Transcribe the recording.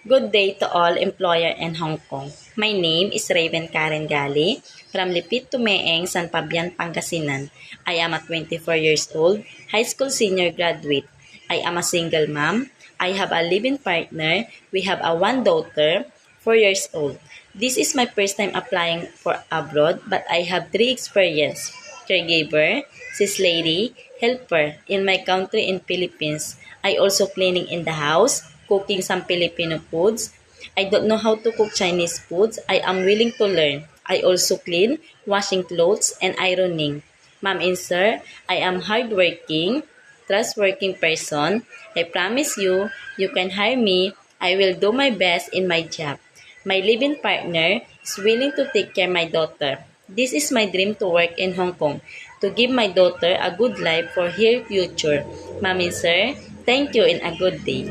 Good day to all employer in Hong Kong. My name is Raven Karen Gali from Lipit Tumeeng, San Fabian, Pangasinan. I am a 24 years old, high school senior graduate. I am a single mom. I have a living partner. We have a one daughter, 4 years old. This is my first time applying for abroad, but I have 3 experience. Caregiver, sis lady, helper in my country in Philippines. I also cleaning in the house, cooking some Filipino foods. I don't know how to cook Chinese foods. I am willing to learn. I also clean, washing clothes, and ironing. Ma'am and sir, I am hardworking, trustworking person. I promise you, you can hire me. I will do my best in my job. My living partner is willing to take care of my daughter. This is my dream to work in Hong Kong, to give my daughter a good life for her future. Ma'am and sir, thank you and a good day.